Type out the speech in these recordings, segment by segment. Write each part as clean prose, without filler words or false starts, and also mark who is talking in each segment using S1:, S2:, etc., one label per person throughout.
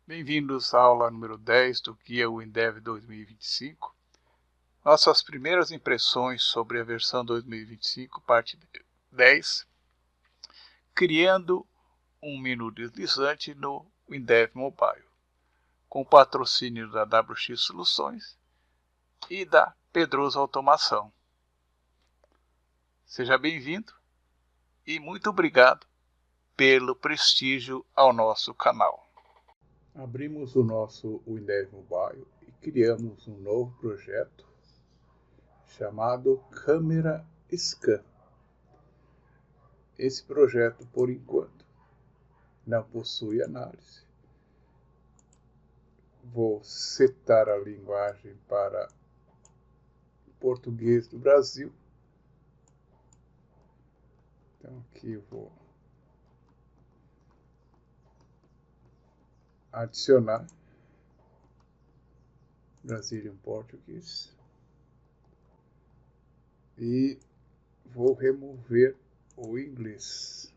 S1: Bem-vindos à aula número 10 do Guia WinDev 2025. Nossas primeiras impressões sobre a versão 2025, parte 10. Criando um menu deslizante no WinDev Mobile, com patrocínio da WX Soluções e da Pedroso Automação. Seja bem-vindo e muito obrigado pelo prestígio ao nosso canal. Abrimos o nosso WinDev Mobile e criamos um novo projeto chamado Câmera Scan. Esse projeto, por enquanto, não possui análise. Vou setar a linguagem para português do Brasil. Então aqui vou adicionar Brazilian Portuguese e vou remover o inglês.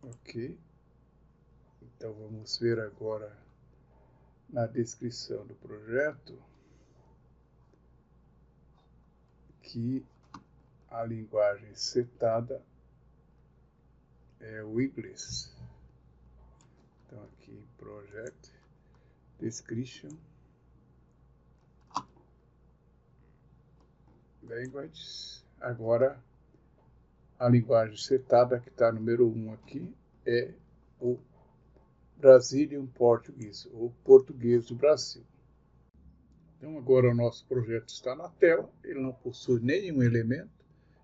S1: Ok, então vamos ver agora na descrição do projeto que a linguagem setada é o inglês. Então aqui Project Description Language. Agora a linguagem setada que está número 1 aqui é o Brazilian Portuguese, o português do Brasil. Então agora o nosso projeto está na tela, ele não possui nenhum elemento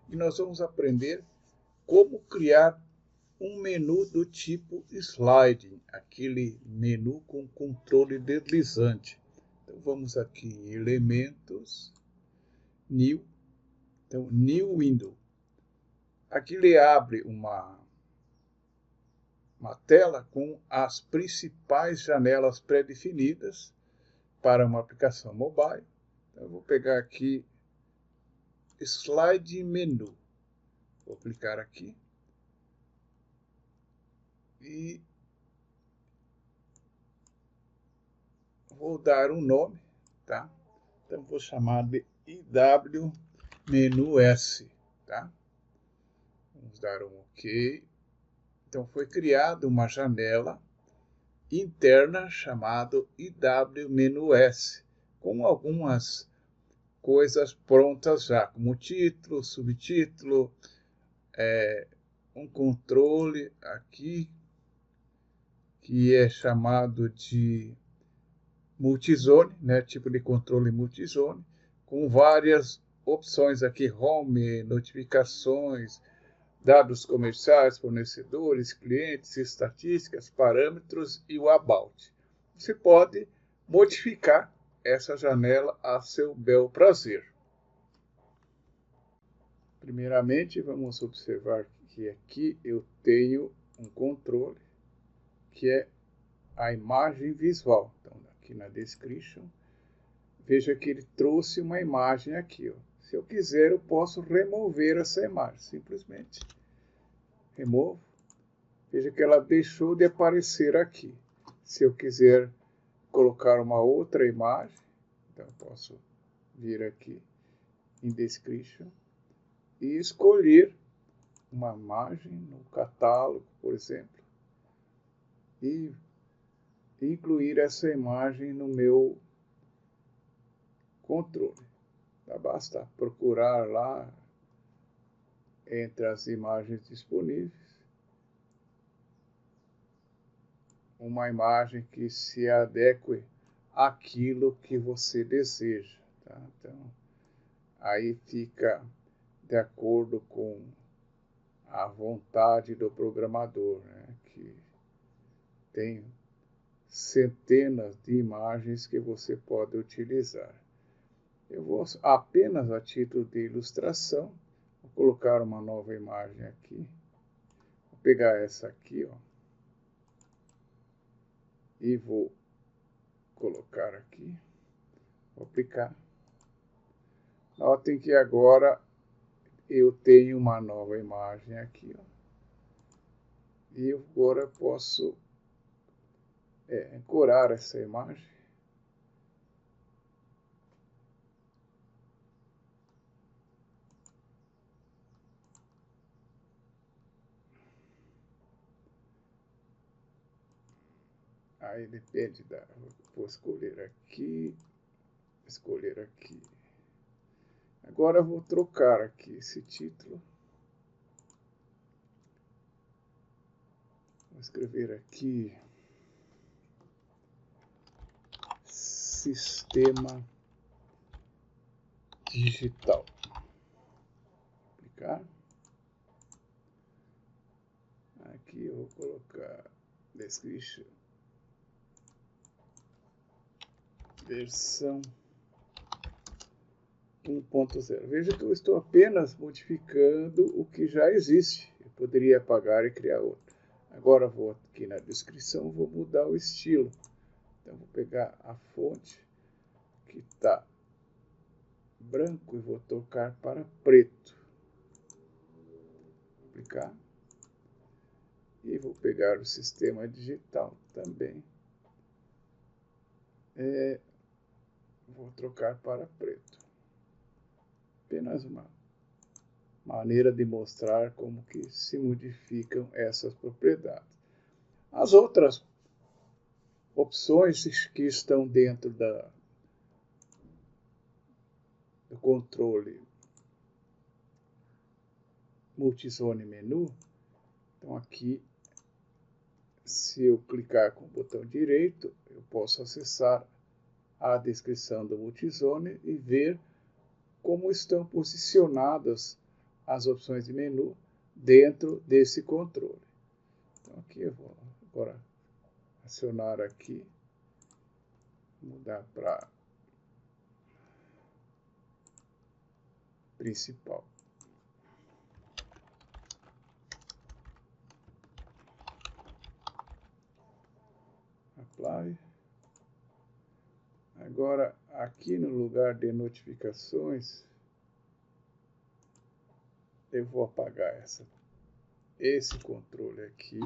S1: e nós vamos aprender como criar um menu do tipo sliding, aquele menu com controle deslizante. Então vamos aqui em elementos, new, então new window. Aqui ele abre uma tela com as principais janelas pré-definidas para uma aplicação mobile. Então, eu vou pegar aqui Slide Menu. Vou clicar aqui. E vou dar um nome, tá? Então, vou chamar de IW Menu S, tá? Vamos dar um OK. Então, foi criada uma janela interna chamada IW Menu S, com algumas coisas prontas já, como título, subtítulo, um controle aqui, que é chamado de multizone, né, tipo de controle multizone, com várias opções aqui, home, notificações, dados comerciais, fornecedores, clientes, estatísticas, parâmetros e o about. Você pode modificar essa janela a seu bel prazer. Primeiramente, vamos observar que aqui eu tenho um controle que é a imagem visual. Então, aqui na description, veja que ele trouxe uma imagem aqui. Ó. Se eu quiser, eu posso remover essa imagem. Simplesmente removo. Veja que ela deixou de aparecer aqui. Se eu quiser colocar uma outra imagem, então eu posso vir aqui em description e escolher uma imagem no catálogo, por exemplo, e incluir essa imagem no meu controle. Tá? Basta procurar lá entre as imagens disponíveis uma imagem que se adeque àquilo que você deseja. Tá? Então, aí fica de acordo com a vontade do programador, né? Que tem centenas de imagens que você pode utilizar. Eu vou apenas a título de ilustração, vou colocar uma nova imagem aqui. Vou pegar essa aqui, ó, e vou colocar aqui, vou aplicar. Notem que agora eu tenho uma nova imagem aqui, ó, e agora posso ancorar essa imagem. Aí depende da... Vou escolher aqui. Agora eu vou trocar aqui esse título. Vou escrever aqui Sistema Digital. Clicar. Aqui eu vou colocar Description. Versão 1.0. Veja que eu estou apenas modificando o que já existe. Eu poderia apagar e criar outro. Agora vou aqui na descrição, vou mudar o estilo. Então vou pegar a fonte que está branco e vou trocar para preto. Aplicar. E vou pegar o sistema digital também. Vou trocar para preto. Apenas uma maneira de mostrar como que se modificam essas propriedades. As outras opções que estão dentro do controle multizone menu, então aqui, se eu clicar com o botão direito, eu posso acessar a descrição do multizone e ver como estão posicionadas as opções de menu dentro desse controle. Então aqui eu vou agora acionar aqui, mudar para principal. Apply. Agora, aqui no lugar de notificações, eu vou apagar esse controle aqui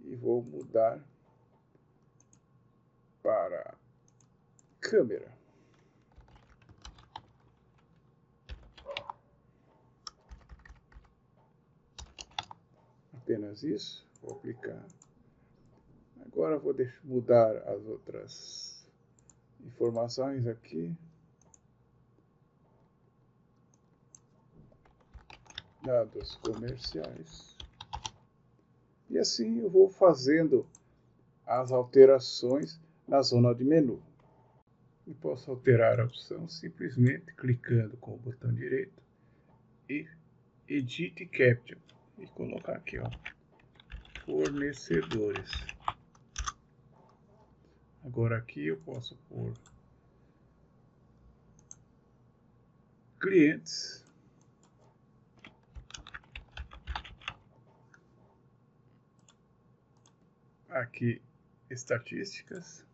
S1: e vou mudar para câmera. Apenas isso, vou aplicar. Agora vou mudar as outras informações aqui. Dados comerciais. E assim eu vou fazendo as alterações na zona de menu. E posso alterar a opção simplesmente clicando com o botão direito e Edit Caption. E colocar aqui, ó, fornecedores. Agora aqui eu posso pôr clientes. Aqui estatísticas.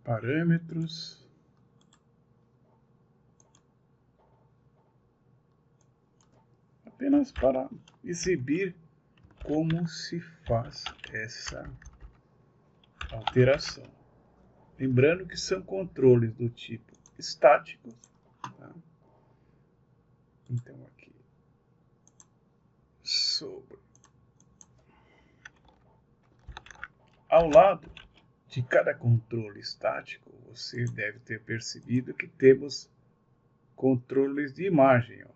S1: Parâmetros. Apenas para exibir como se faz essa alteração. Lembrando que são controles do tipo estáticos. Tá? Então aqui sobre ao lado de cada controle estático, você deve ter percebido que temos controles de imagem. Ó.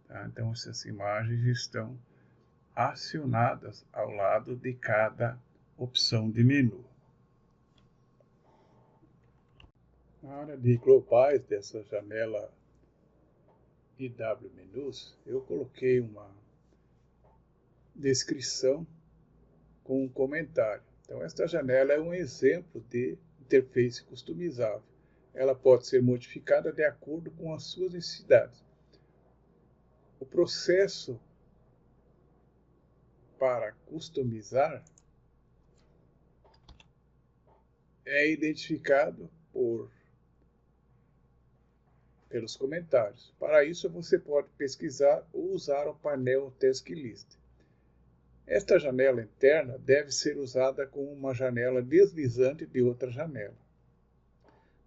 S1: Tá? Então essas imagens estão acionadas ao lado de cada opção de menu. Na área de globais dessa janela IW Menus, eu coloquei uma descrição com um comentário. Então, esta janela é um exemplo de interface customizável. Ela pode ser modificada de acordo com as suas necessidades. O processo para customizar é identificado pelos comentários. Para isso, você pode pesquisar ou usar o painel Task List. Esta janela interna deve ser usada como uma janela deslizante de outra janela.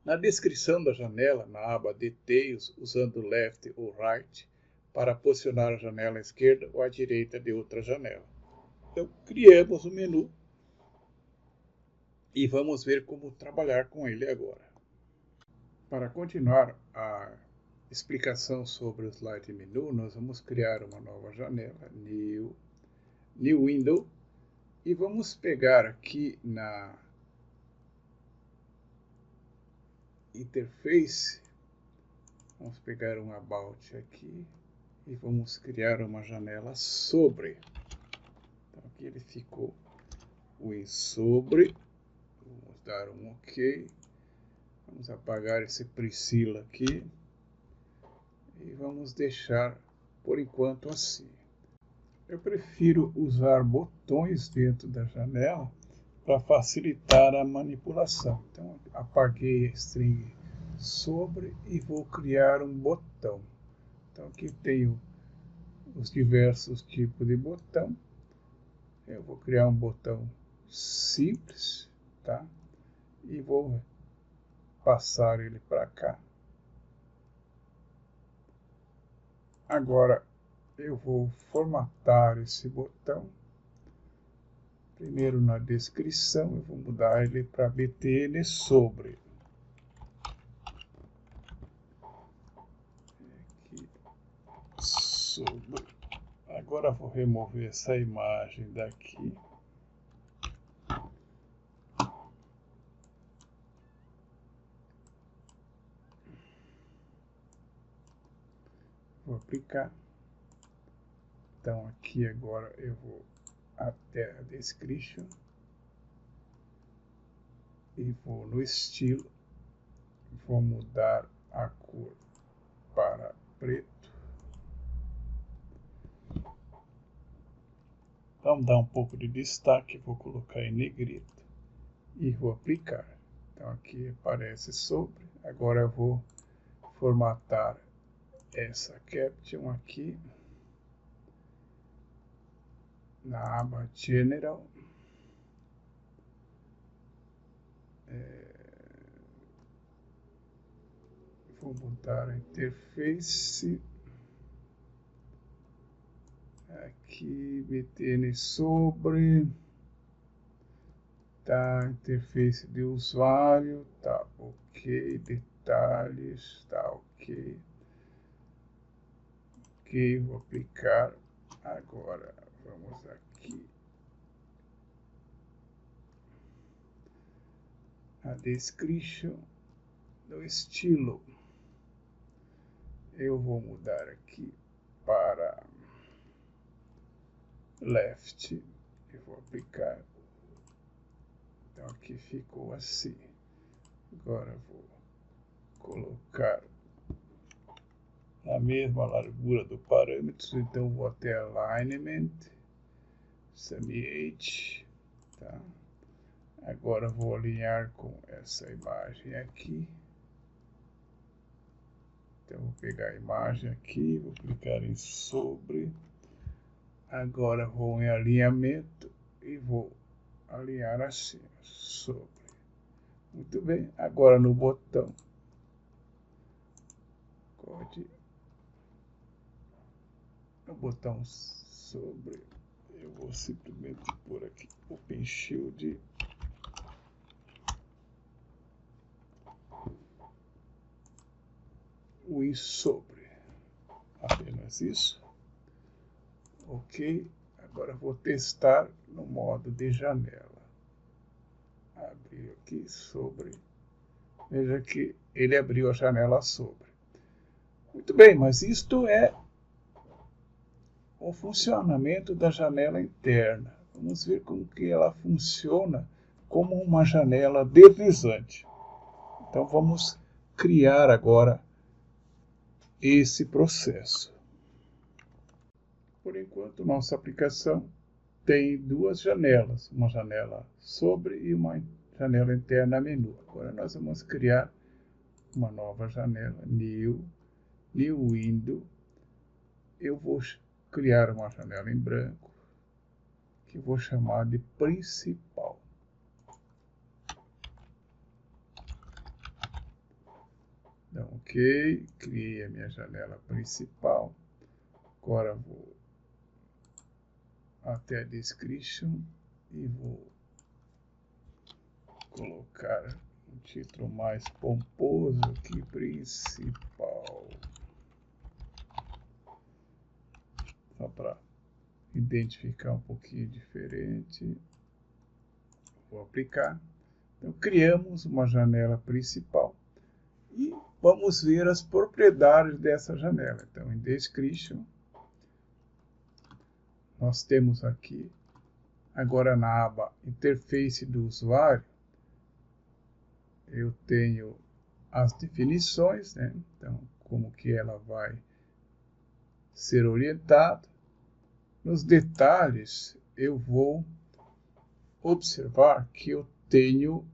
S1: Na descrição da janela, na aba Details, usando Left ou Right, para posicionar a janela à esquerda ou à direita de outra janela. Então, criamos o menu e vamos ver como trabalhar com ele agora. Para continuar a explicação sobre o Slide Menu, nós vamos criar uma nova janela, New Window, e vamos pegar aqui na Interface, vamos pegar um About aqui e vamos criar uma janela sobre. Então aqui ele ficou o sobre, vamos dar um OK, vamos apagar esse Priscila aqui e vamos deixar por enquanto assim. Eu prefiro usar botões dentro da janela para facilitar a manipulação. Então, apaguei a string sobre e vou criar um botão. Então, aqui tenho os diversos tipos de botão. Eu vou criar um botão simples, tá? E vou passar ele para cá. Agora, eu vou formatar esse botão. Primeiro na descrição, eu vou mudar ele para BTN sobre. Aqui, sobre. Agora vou remover essa imagem daqui. Vou aplicar. Então aqui agora eu vou até a description e vou no estilo, vou mudar a cor para preto. Vamos dar um pouco de destaque, vou colocar em negrito e vou aplicar. Então aqui aparece sobre. Agora eu vou formatar essa caption aqui na aba General. Vou mudar a interface. Aqui, BTN sobre. Tá, interface de usuário. Tá ok. Detalhes. Tá ok. Ok, vou aplicar. Agora, vamos aqui. A description do estilo. Eu vou mudar aqui para left e vou aplicar. Então aqui ficou assim. Agora vou colocar a mesma largura do parâmetro, então vou até alignment, semi-edge, tá? Agora vou alinhar com essa imagem aqui. Então, vou pegar a imagem aqui, vou clicar em sobre. Agora vou em alinhamento e vou alinhar assim, sobre. Muito bem, agora no botão. No botão sobre, eu vou simplesmente pôr aqui o OpenShield. O sobre, apenas isso. Ok, agora vou testar no modo de janela. Abrir aqui sobre. Veja que ele abriu a janela sobre. Muito bem, mas isto é o funcionamento da janela interna. Vamos ver como que ela funciona como uma janela deslizante. Então vamos criar agora esse processo. Por enquanto, nossa aplicação tem duas janelas, uma janela sobre e uma janela interna menu. Agora nós vamos criar uma nova janela, New Window. Eu vou criar uma janela em branco, que vou chamar de principal. Então, ok, criei a minha janela principal. Agora vou até a description e vou colocar um título mais pomposo aqui, principal. Só para identificar um pouquinho diferente. Vou aplicar. Então, criamos uma janela principal e vamos ver as propriedades dessa janela. Então, em Description, nós temos aqui, agora na aba Interface do usuário, eu tenho as definições, né? Então, como que ela vai ser orientada. Nos detalhes, eu vou observar que eu tenho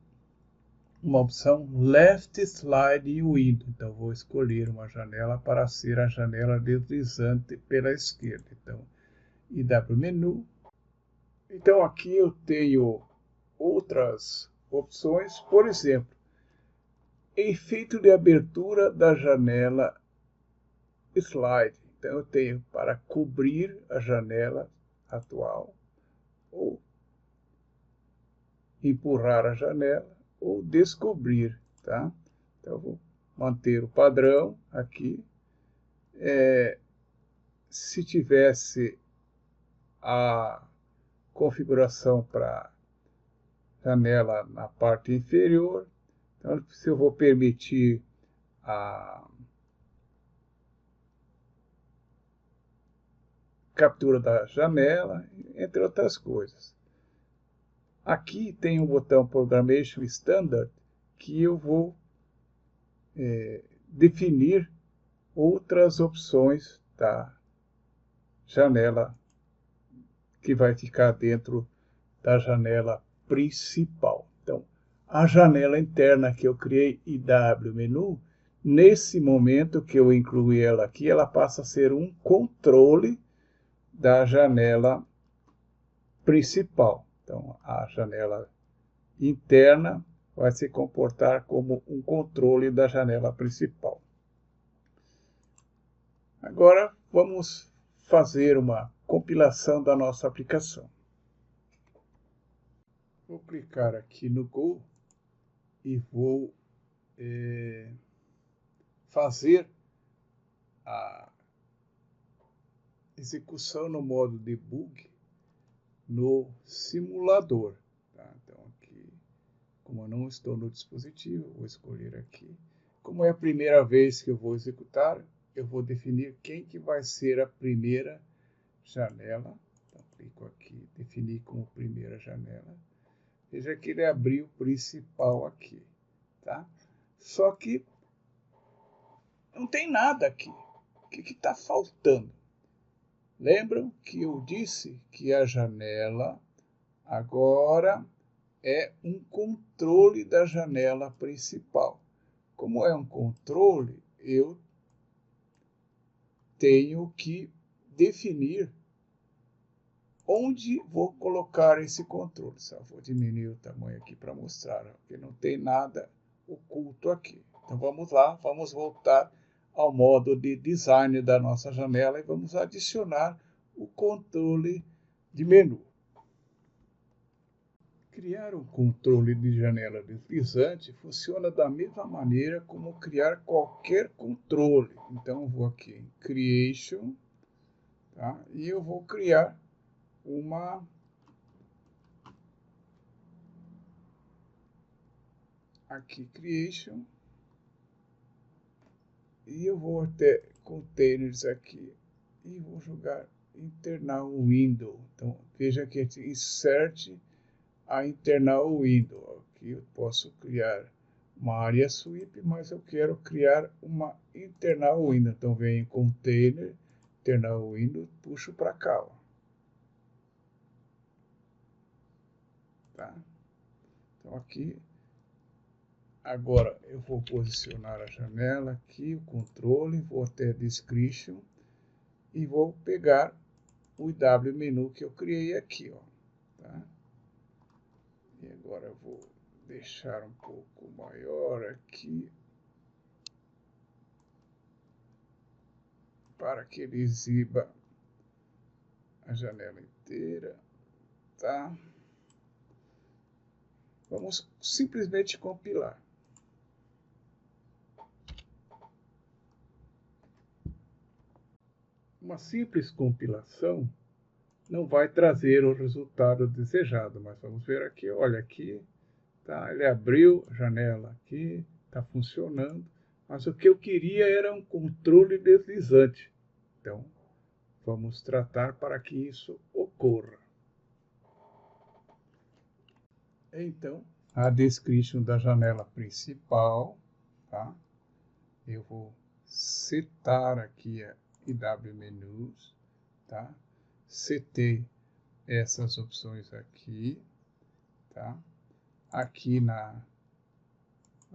S1: uma opção Left Slide Window. Então, vou escolher uma janela para ser a janela deslizante pela esquerda. Então, IW Menu. Então, aqui eu tenho outras opções. Por exemplo, efeito de abertura da janela Slide. Então, eu tenho para cobrir a janela atual, ou empurrar a janela, ou descobrir, tá? Então, eu vou manter o padrão aqui. Se tivesse a configuração para janela na parte inferior, então, se eu vou permitir a captura da janela, entre outras coisas. Aqui tem o botão Programmation Standard, que eu vou definir outras opções da janela que vai ficar dentro da janela principal. Então, a janela interna que eu criei, IW Menu, nesse momento que eu incluí ela aqui, ela passa a ser um controle da janela principal. Então, a janela interna vai se comportar como um controle da janela principal. Agora, vamos fazer uma compilação da nossa aplicação. Vou clicar aqui no Go e vou fazer a execução no modo debug no simulador. Tá? Então, aqui, como eu não estou no dispositivo, vou escolher aqui. Como é a primeira vez que eu vou executar, eu vou definir quem que vai ser a primeira janela. Então, clico aqui, definir como primeira janela. Veja que ele abriu o principal aqui. Tá? Só que não tem nada aqui. O que está faltando? Lembram que eu disse que a janela agora é um controle da janela principal. Como é um controle, eu tenho que definir onde vou colocar esse controle. Só vou diminuir o tamanho aqui para mostrar, porque não tem nada oculto aqui. Então vamos lá, vamos voltar ao modo de design da nossa janela e vamos adicionar o controle de menu. Criar um controle de janela deslizante funciona da mesma maneira como criar qualquer controle. Então eu vou aqui em Creation, tá? E eu vou criar uma aqui Creation. E eu vou até Containers aqui e vou jogar Internal Window. Então, veja que aqui Insert a Internal Window. Aqui eu posso criar uma área sweep, mas eu quero criar uma Internal Window. Então, venho em Container, terminal Windows, puxo para cá, ó. Tá? Então aqui, agora eu vou posicionar a janela aqui, o controle, vou até Description e vou pegar o IW menu que eu criei aqui, ó. Tá? E agora eu vou deixar um pouco maior aqui, para que ele exiba a janela inteira, tá? Vamos simplesmente compilar. Uma simples compilação não vai trazer o resultado desejado, mas vamos ver aqui, olha aqui, tá? Ele abriu a janela aqui, está funcionando, mas o que eu queria era um controle deslizante. Então, vamos tratar para que isso ocorra. Então, a descrição da janela principal, tá? Eu vou setar aqui a IW Menus, tá? Setei essas opções aqui, tá? Aqui na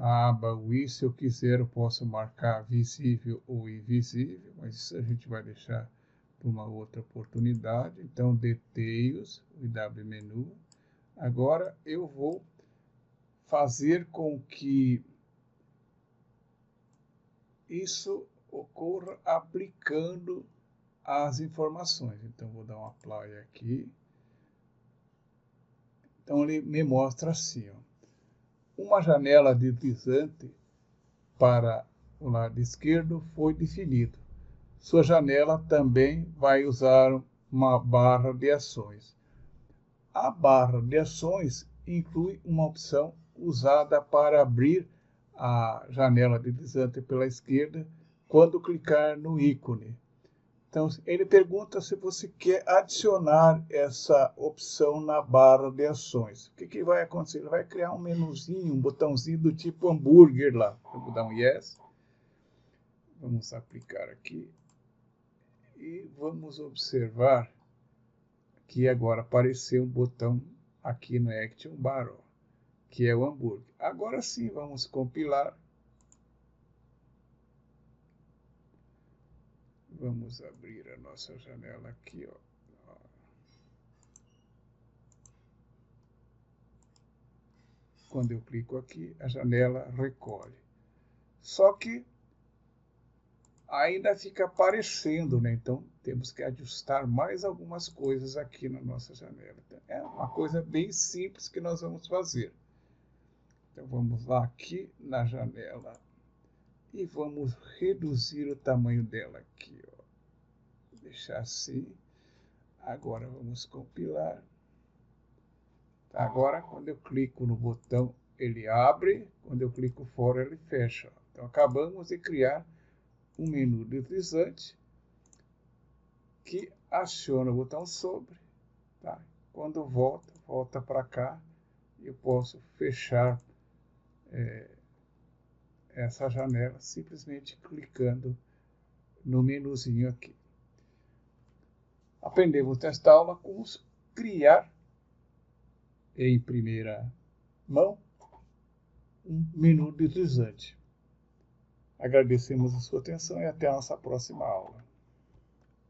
S1: aba Wii, se eu quiser, eu posso marcar visível ou invisível, mas isso a gente vai deixar para uma outra oportunidade. Então, Details, o IW Menu. Agora eu vou fazer com que isso ocorra aplicando as informações. Então, vou dar um Apply aqui. Então, ele me mostra assim, ó, uma janela deslizante para o lado esquerdo foi definido. Sua janela também vai usar uma barra de ações. A barra de ações inclui uma opção usada para abrir a janela deslizante pela esquerda quando clicar no ícone. Então, ele pergunta se você quer adicionar essa opção na barra de ações. O que vai acontecer? Ele vai criar um menuzinho, um botãozinho do tipo hambúrguer lá. Eu vou dar um Yes. Vamos aplicar aqui. E vamos observar que agora apareceu um botão aqui no Action Bar, ó, que é o hambúrguer. Agora sim, vamos compilar. Vamos abrir a nossa janela aqui, ó. Quando eu clico aqui, a janela recolhe. Só que ainda fica aparecendo, né? Então, temos que ajustar mais algumas coisas aqui na nossa janela. É uma coisa bem simples que nós vamos fazer. Então, vamos lá aqui na janela e vamos reduzir o tamanho dela aqui, ó. Deixar assim. Agora, vamos compilar. Agora, quando eu clico no botão, ele abre. Quando eu clico fora, ele fecha. Então, acabamos de criar um menu deslizante que aciona o botão sobre. Tá? Quando volta para cá, eu posso fechar essa janela simplesmente clicando no menuzinho aqui. Aprendemos nesta aula como criar em primeira mão um menu deslizante. Agradecemos a sua atenção e até a nossa próxima aula.